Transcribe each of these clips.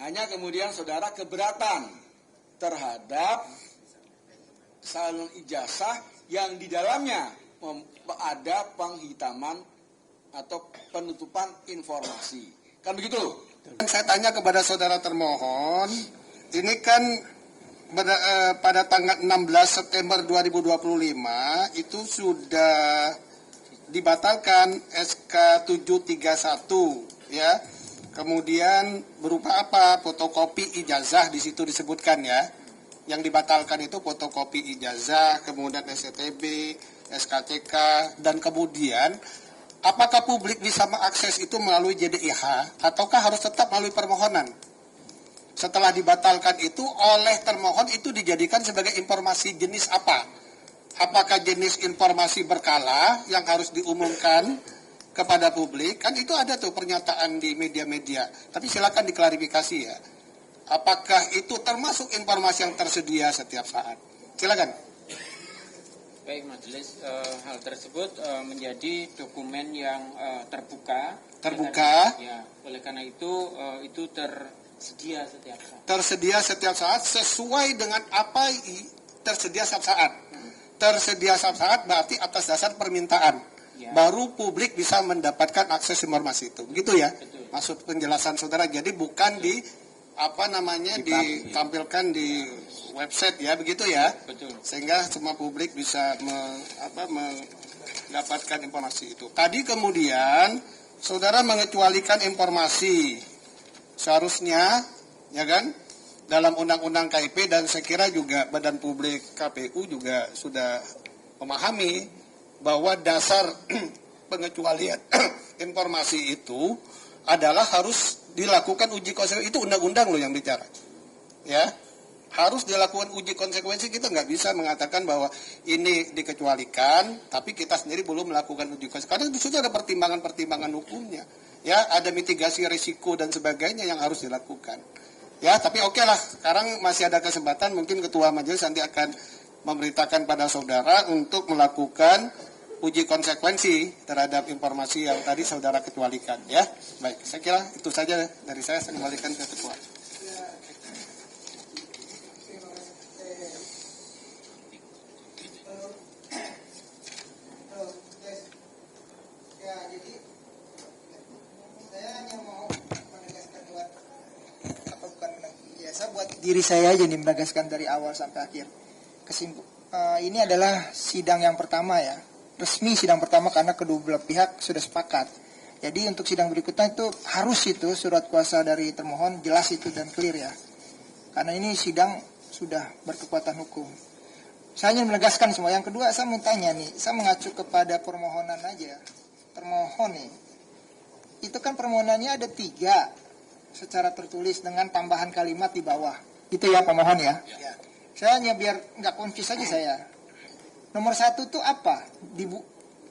Hanya kemudian saudara keberatan terhadap salin ijazah yang di dalamnya ada penghitaman atau penutupan informasi. Kan begitu? Saya tanya kepada saudara termohon, ini kan pada tanggal 16 September 2025 itu sudah dibatalkan SK 731 ya. Kemudian berupa apa? Fotokopi ijazah di situ disebutkan ya. Yang dibatalkan itu fotokopi ijazah, kemudian SCTB, SKCK, dan kemudian apakah publik bisa mengakses itu melalui JDIH ataukah harus tetap melalui permohonan? Setelah dibatalkan itu oleh termohon itu dijadikan sebagai informasi jenis apa? Apakah jenis informasi berkala yang harus diumumkan kepada publik? Kan itu ada tuh pernyataan di media-media. Tapi silakan diklarifikasi ya. Apakah itu termasuk informasi yang tersedia setiap saat? Silakan. Baik majelis, hal tersebut menjadi dokumen yang terbuka. Ya, oleh karena itu tersedia setiap saat. Tersedia setiap saat sesuai dengan apa tersedia setiap saat. Tersedia setiap saat berarti atas dasar permintaan. Ya. Baru publik bisa mendapatkan akses informasi itu. Begitu ya? Betul. Maksud penjelasan saudara. Jadi bukan ditampilkan di website ya, begitu ya? Betul. Sehingga semua publik bisa mendapatkan informasi itu. Tadi kemudian saudara mengecualikan informasi. Seharusnya ya kan dalam undang-undang KIP, dan saya kira juga Badan Publik KPU juga sudah memahami bahwa dasar pengecualian informasi itu adalah harus dilakukan uji konsekuensi. Itu undang-undang loh yang bicara. Ya, harus dilakukan uji konsekuensi. Kita nggak bisa mengatakan bahwa ini dikecualikan, tapi kita sendiri belum melakukan uji konsekuensi. Karena di situ ada pertimbangan-pertimbangan hukumnya. Ya, ada mitigasi risiko dan sebagainya yang harus dilakukan. Ya, tapi oke lah. Sekarang masih ada kesempatan, mungkin Ketua Majelis nanti akan memberitakan pada saudara untuk melakukan uji konsekuensi terhadap informasi yang tadi saudara kecualikan ya. Baik, saya kira itu saja dari saya kembalikan ke Ketua. Ya, jadi saya hanya mau menegaskan buat diri saya aja nih, menegaskan dari awal sampai akhir. Ini adalah sidang yang pertama ya. Resmi sidang pertama karena kedua belah pihak sudah sepakat. Jadi untuk sidang berikutnya itu harus itu surat kuasa dari termohon jelas itu dan clear ya. Karena ini sidang sudah berkekuatan hukum. Saya hanya menegaskan semua. Yang kedua saya mau tanya nih, saya mengacu kepada permohonan aja. Termohon nih, itu kan permohonannya ada 3 secara tertulis dengan tambahan kalimat di bawah. Itu ya pemohon ya. Saya hanya biar nggak confuse aja saya. Nomor 1 tuh apa?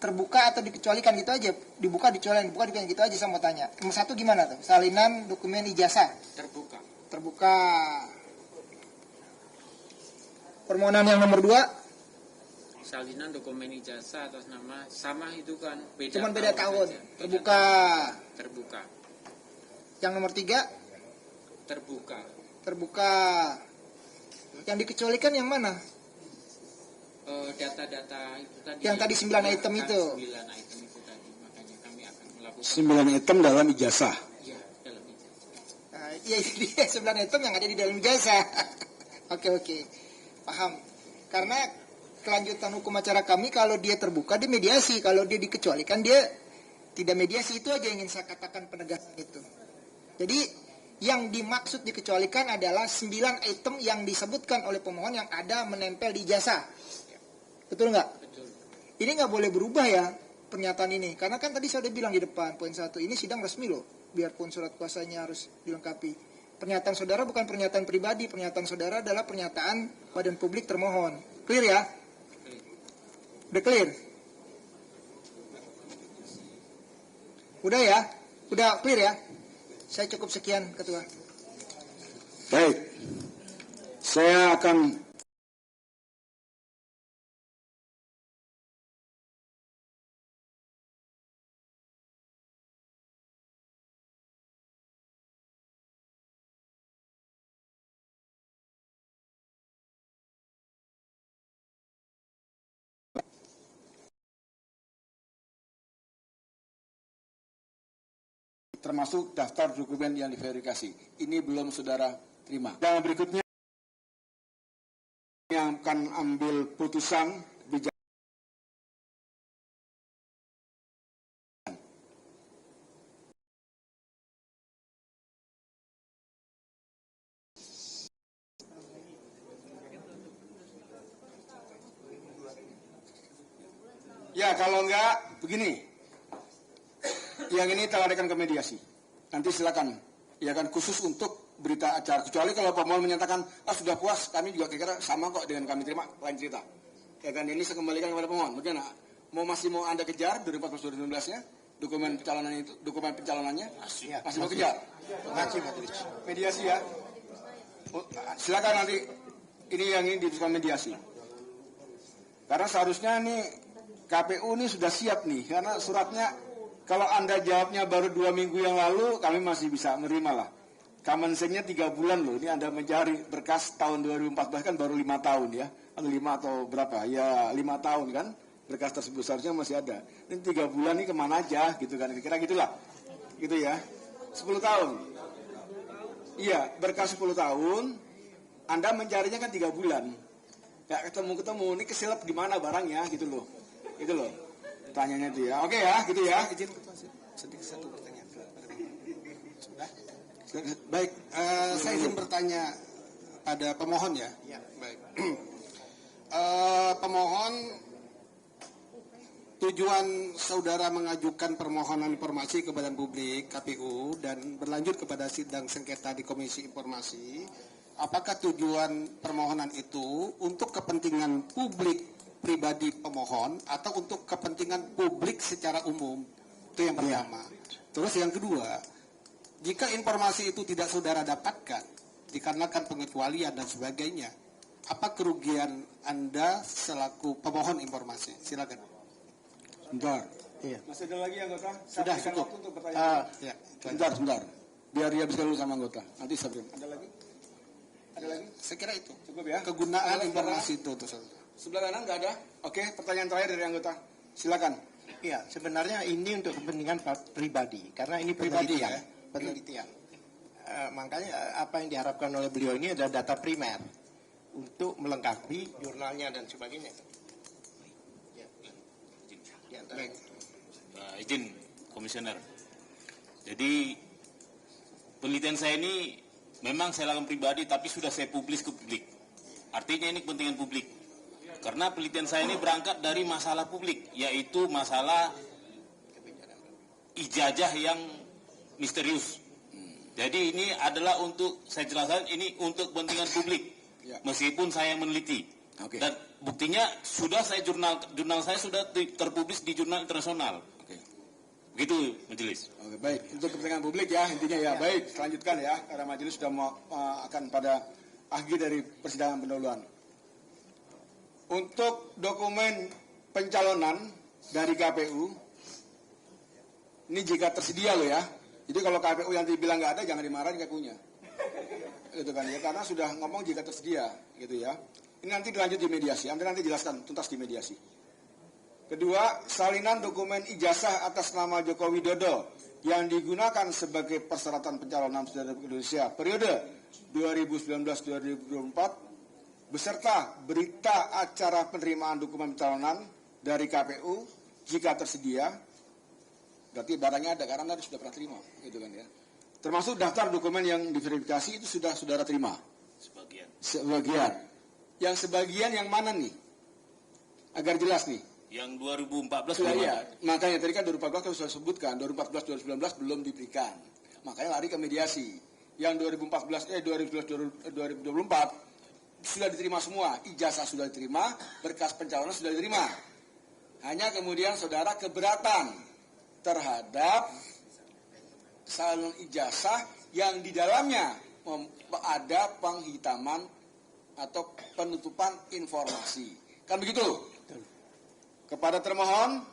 Terbuka atau dikecualikan gitu aja? Dibuka, dicualikan, dibuka, dicualikan gitu aja saya mau tanya. Nomor 1 gimana tuh? Salinan dokumen ijazah. Terbuka. Permohonan yang nomor 2? Salinan dokumen ijazah atas nama sama itu kan. Cuman beda tahun. Terbuka. Yang nomor 3? Terbuka. Yang dikecualikan yang mana? Data-data itu tadi. Yang tadi 9 item itu. 9 item itu tadi. Makanya kami akan melakukan 9 item dalam ijazah. Iya, dalam ijazah. Iya, dia 9 item yang ada di dalam ijazah. Oke. Paham. Karena kelanjutan hukum acara kami kalau dia terbuka dia mediasi, kalau dia dikecualikan dia tidak mediasi. Itu aja yang ingin saya katakan penegasan itu. Jadi yang dimaksud dikecualikan adalah 9 item yang disebutkan oleh pemohon yang ada menempel di ijazah. Betul nggak? Betul. Ini nggak boleh berubah ya pernyataan ini. Karena kan tadi saya udah bilang di depan poin 1 ini sidang resmi loh. Biarpun surat kuasanya harus dilengkapi. Pernyataan saudara bukan pernyataan pribadi. Pernyataan saudara adalah pernyataan badan publik termohon. Clear ya? Udah clear? Udah ya? Udah clear ya? Saya cukup sekian, Ketua. Baik. Saya akan termasuk daftar dokumen yang diverifikasi. Ini belum saudara terima. Dan berikutnya yang akan ambil putusan kebijakan. Ya, kalau enggak, begini. Yang ini telah akan ke mediasi. Nanti silakan. Ya kan, khusus untuk berita acara. Kecuali kalau pemohon menyatakan, sudah puas, kami juga kira-kira sama kok dengan kami terima, lain cerita. Ya kan, ini saya kembalikan kepada pemohon. Bagaimana? Masih mau Anda kejar 2014-2019-nya? Dokumen pencalonannya itu, dokumen pencalonannya? Masih mau kejar? Mediasi ya. Silakan nanti, ini yang ini diputuskan mediasi. Karena seharusnya nih KPU ini sudah siap nih, karena suratnya kalau Anda jawabnya baru 2 minggu yang lalu, kami masih bisa menerima lah. Common sense-nya 3 bulan loh, ini Anda mencari berkas tahun 2014 kan baru 5 tahun ya, atau 5 atau berapa, ya 5 tahun kan, berkas tersebut seharusnya masih ada. Ini 3 bulan ini kemana aja gitu kan, kira-kira gitulah, gitu ya, 10 tahun. Iya, berkas 10 tahun, Anda mencarinya kan 3 bulan. Ya ketemu, ini kesilap di mana barangnya gitu loh. Itu loh tanyanya itu ya. Oke ya, gitu ya. Izin sedikit satu pertanyaan. Baik, saya izin bertanya pada pemohon ya. Baik. Pemohon, tujuan saudara mengajukan permohonan informasi ke Badan Publik KPU dan berlanjut kepada sidang sengketa di Komisi Informasi. Apakah tujuan permohonan itu untuk kepentingan publik pribadi pemohon atau untuk kepentingan publik secara umum? Itu yang pertama. Terus yang kedua, jika informasi itu tidak saudara dapatkan dikarenakan pengecualian dan sebagainya, apa kerugian Anda selaku pemohon informasi? Silakan. Sebentar. Iya. Masih ada lagi anggota? Sudah cukup. Untuk pertanyaan. Ya. Sebentar. Biar dia bisa dulu sama anggota. Nanti saya beri. Ada lagi? Ada lagi? Saya kira itu. Cukup ya. Kegunaan informasi itu saudara. Sebelah kanan nggak ada? Oke, pertanyaan terakhir dari anggota. Silakan. Iya, sebenarnya ini untuk kepentingan pribadi, karena ini Pribadi, penelitian. ya? Penelitian. Makanya apa yang diharapkan oleh beliau ini adalah data primer untuk melengkapi jurnalnya dan sebagainya. Ya, Baik. Izin, komisioner. Jadi penelitian saya ini memang saya lakukan pribadi, tapi sudah saya publis ke publik. Artinya ini kepentingan publik. Karena penelitian saya ini berangkat dari masalah publik, yaitu masalah ijazah yang misterius. Jadi ini adalah untuk, saya jelaskan, ini untuk kepentingan publik, meskipun saya meneliti. Dan buktinya sudah saya jurnal saya sudah terpublis di jurnal internasional. Begitu majelis. Oke, baik. Untuk kepentingan publik ya intinya ya. Baik, lanjutkan ya. Karena majelis sudah akan pada akhir dari persidangan pendahuluan. Untuk dokumen pencalonan dari KPU, ini jika tersedia loh ya. Jadi kalau KPU yang dibilang nggak ada, jangan dimarahin KPU-nya. Gitu kan ya, karena sudah ngomong jika tersedia, gitu ya. Ini nanti dilanjut di mediasi, nanti jelaskan tuntas di mediasi. Kedua, salinan dokumen ijazah atas nama Joko Widodo yang digunakan sebagai persyaratan pencalonan Presiden Republik Indonesia periode 2019-2024 beserta berita acara penerimaan dokumen pencalonan dari KPU jika tersedia, berarti barangnya ada karena Anda sudah pernah terima, gitu kan ya. Termasuk daftar dokumen yang diverifikasi itu sudah saudara terima. Sebagian. Yang sebagian yang mana nih? Agar jelas nih. Yang 2014 Sudah belum ya. ada. Makanya tadi kan 2014 kan sudah sebutkan, 2014-2019 belum diberikan. Makanya lari ke mediasi. Yang 2024 sudah diterima semua, ijazah sudah diterima, berkas pencalonan sudah diterima. Hanya kemudian saudara keberatan terhadap salon ijazah yang di dalamnya ada penghitaman atau penutupan informasi. Kan begitu? Kepada termohon,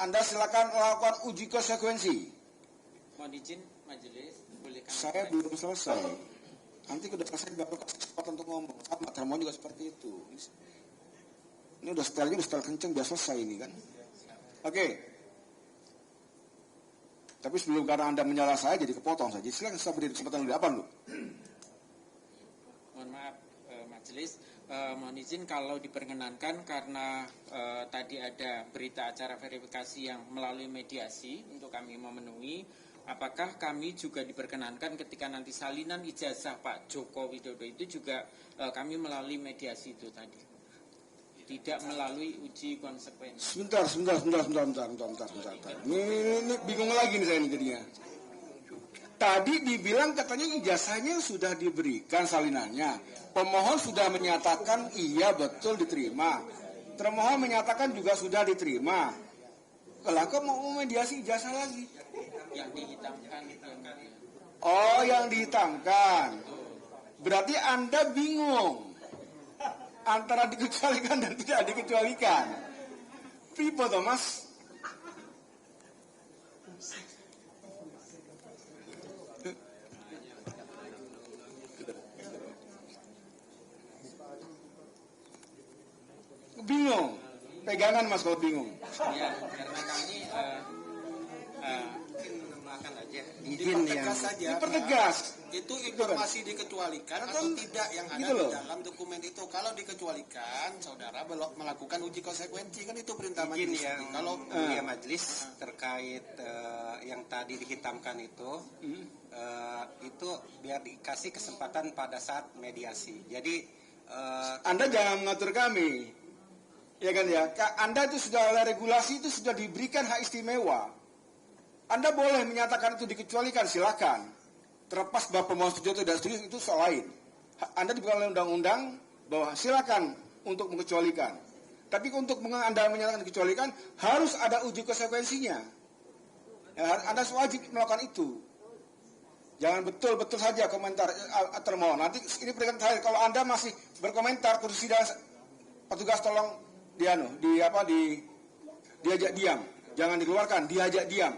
Anda silakan melakukan uji konsekuensi. Mohon izin majelis, boleh kami Saya belum selesai. Nanti udah selesai baru kasih kesempatan untuk ngomong. Sama termohon juga seperti itu. Ini udah setelnya udah setel kenceng, biar selesai ini kan. Oke. Tapi sebelum karena Anda menyalah saya jadi kepotong saja. Silakan saya beri kesempatan lebih apa, lu? Mohon maaf, Majelis. Mohon izin kalau diperkenankan karena tadi ada berita acara verifikasi yang melalui mediasi untuk kami memenuhi. Apakah kami juga diperkenankan ketika nanti salinan ijazah Pak Joko Widodo itu juga kami melalui mediasi itu tadi? Tidak melalui uji konsekuensi. Sebentar. Ini bingung lagi nih saya ini jadinya. Tadi dibilang katanya ijazahnya sudah diberikan salinannya. Pemohon sudah menyatakan iya betul diterima. Termohon menyatakan juga sudah diterima. Kalau kok mau mediasi ijazah lagi? Yang dihitamkan itu yang tadi. Oh, yang dihitamkan. Berarti Anda bingung antara dikecualikan dan tidak dikecualikan. Pipo toh, Mas? Bingung. Pegangan, Mas, kalau bingung. Ya, karena kami Menambahkan aja. Izin Dipertegas saja. Dipertegas. Itu informasi dikecualikan atau tidak yang ada gitu loh. di dalam dokumen itu. Kalau dikecualikan, saudara belum melakukan uji konsekuensi, kan itu perintah Izin majelis. yang Kalau mulia majelis terkait yang tadi dihitamkan itu biar dikasih kesempatan pada saat mediasi. Jadi Anda jangan mengatur kami. Ya kan ya, Anda itu sudah oleh regulasi itu sudah diberikan hak istimewa. Anda boleh menyatakan itu dikecualikan, silakan. Terlepas bahwa pemohon setuju atau tidak setuju itu soal lain. Anda diberikan oleh undang-undang bahwa silakan untuk mengecualikan. Tapi untuk Anda menyatakan dikecualikan harus ada uji konsekuensinya. Ya, Anda wajib melakukan itu. Jangan betul-betul saja komentar termohon. Nanti ini peringatan terakhir, kalau Anda masih berkomentar terus sidang, petugas tolong diajak diam. Jangan dikeluarkan, diajak diam.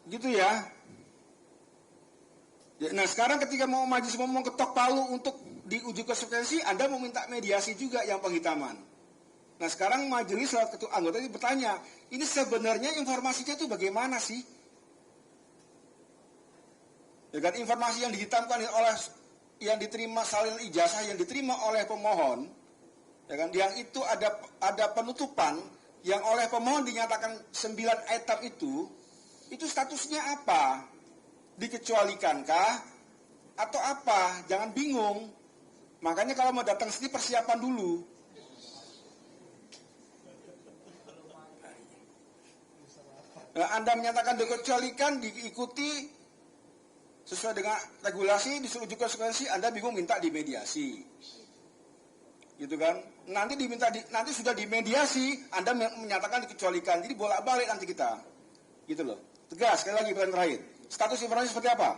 Gitu ya. Nah, sekarang ketika mau majelis mau ketok palu untuk diuji konsekuensi, Anda mau minta mediasi juga yang penghitaman. Nah, sekarang majelis lewat ketua anggota ini bertanya, ini sebenarnya informasinya itu bagaimana sih? Ya kan, informasi yang dihitamkan oleh yang diterima salin ijazah yang diterima oleh pemohon, ya kan, yang itu ada penutupan yang oleh pemohon dinyatakan 9 item itu statusnya apa? Dikecualikankah atau apa? Jangan bingung. Makanya kalau mau datang sini persiapan dulu. Nah, Anda menyatakan dikecualikan, diikuti sesuai dengan regulasi, disuruh uji konsekuensi, Anda bingung minta dimediasi. Gitu kan? Nanti sudah dimediasi, Anda menyatakan dikecualikan. Jadi bolak-balik nanti kita. Gitu loh. Tegas, sekali lagi pertanyaan terakhir. Status informasi seperti apa?